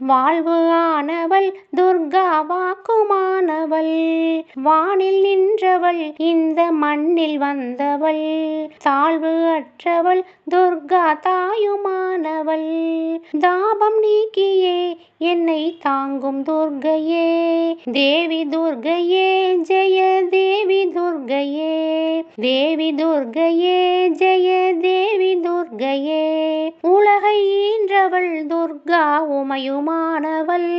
வாழ்வு ஆனவள் துர்கா வாக்குமானவள், வானில் நின்றவள் இந்த மண்ணில் வந்தவள், தாழ்வு அற்றவள் துர்கா தாயுமானவள், தாபம் நீக்கியே என்னை தாங்கும் துர்க்கையே, தேவி துர்க்கையே ஜெய தேவி துர்க்கையே, தேவி துர்க்கையே ஜெய தேவி துர்க்கையே, உலகை ஈன்றவள் துர்கா உமையுமானவள்,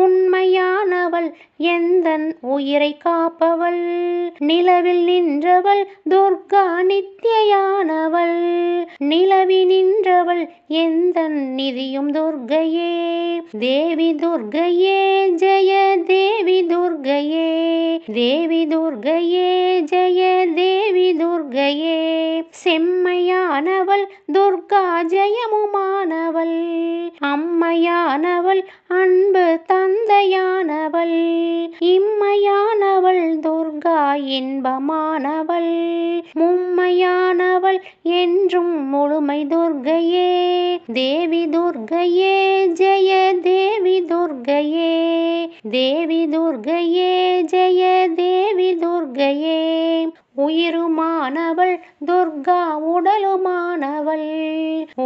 உண்மையானவள் எந்தன் உயிரை காப்பவள், நிலவில் நின்றவள் துர்கா நித்யானவள், நிலவி நின்றவள் எந்தன் நிதியும் துர்க்கையே, தேவி துர்க்கையே ஜெய தேவி துர்க்கையே, தேவி துர்க்கையே ஜெய தேவி துர்க்கையே, செம்மையானவள் துர்கா ஜெயமுமானவள், அம்மையானவள் அன்பு தந்தையானவள், இம்மையானவள் துர்கா இன்பமானவள், மும்மையானவள் என்றும் முழுமை துர்க்கையே, தேவி துர்க்கையே ஜெய தேவி துர்க்கையே, தேவி துர்க்கையே ஜெய தேவி துர்க்கையே, உயிருமானவள் துர்கா உடலுமானவள்,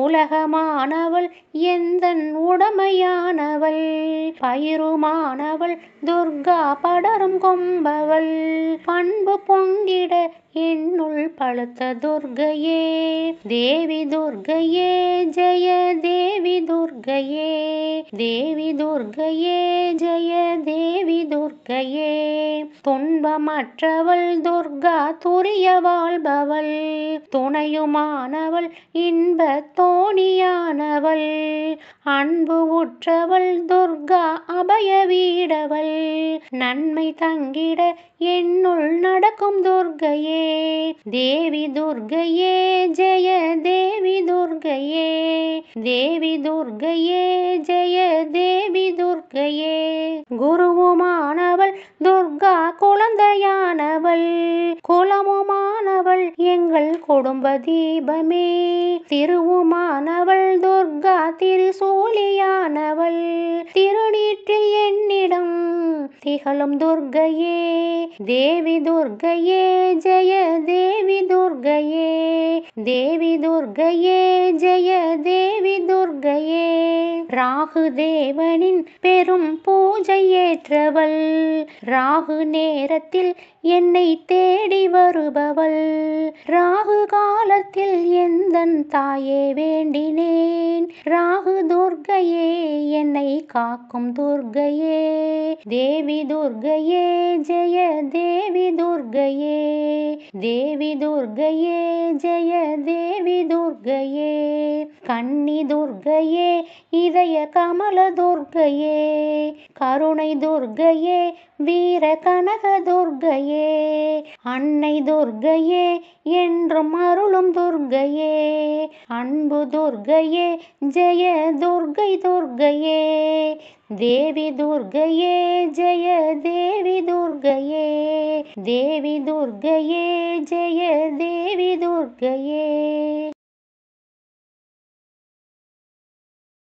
உலகமானவள் எந்தன் உடமையானவள், பயிருமானவள் துர்கா படரும் கொம்பவள், பண்பு பொங்கிட என்னுள் பழுத்த துர்க்கையே, தேவி துர்க்கையே ஜெய தேவி துர்க்கையே, தேவி துர்க்கையே ஜெய தேவி துர்க்கையே, துன்பமற்றவள் துர்கா துரிய வாழ்பவள், துணையுமானவள் இன்ப தோணியானவள், அன்பு உற்றவள் துர்கா அபய வீடவள், நன்மை தங்கிட என்னுள் நடக்கும் துர்க்கையே, தேவி துர்க்கையே ஜெய தேவி துர்க்கையே, தேவி துர்க்கையே ஜெய தேவி துர்க்கையே, குருவுமானவள் துர்கா குழந்தையானவள், குலமுமானவள் எங்கள் குடும்ப தீபமே, திருவுமானவள் துர்கா திருசூலியானவள், திருநீற்றில் என்னிடம் திகழும் துர்க்கையே, தேவி துர்க்கையே ஜெய தேவி துர்க்கையே, தேவி துர்க்கையே ஜெய தேவி துர்க்கையே, ராகு தேவனின் பெரும் பூஜை ஏற்றவள், ராகு நேரத்தில் என்னை தேடி வருபவள், ராகு காலத்தில் எந்தன் தாயே வேண்டினேன், ராகு துர்க்கையே என்னை காக்கும் துர்க்கையே, தேவி துர்க்கையே ஜெய தேவி துர்க்கையே, தேவி துர்க்கையே ஜெய தேவி துர்க்கையே, கன்னி துர்க்கையே இதய கமல துர்க்கையே, கருணை துர்க்கையே வீர கனக துர்க்கையே, அன்னை துர்க்கையே என்றும் அருளும் துர்க்கையே, அன்பு துர்க்கையே ஜெய துர்க்கை துர்க்கையே, தேவி துர்க்கையே ஜெய தேவி துர்க்கையே, தேவி துர்க்கையே ஜெய தேவி துர்க்கையே.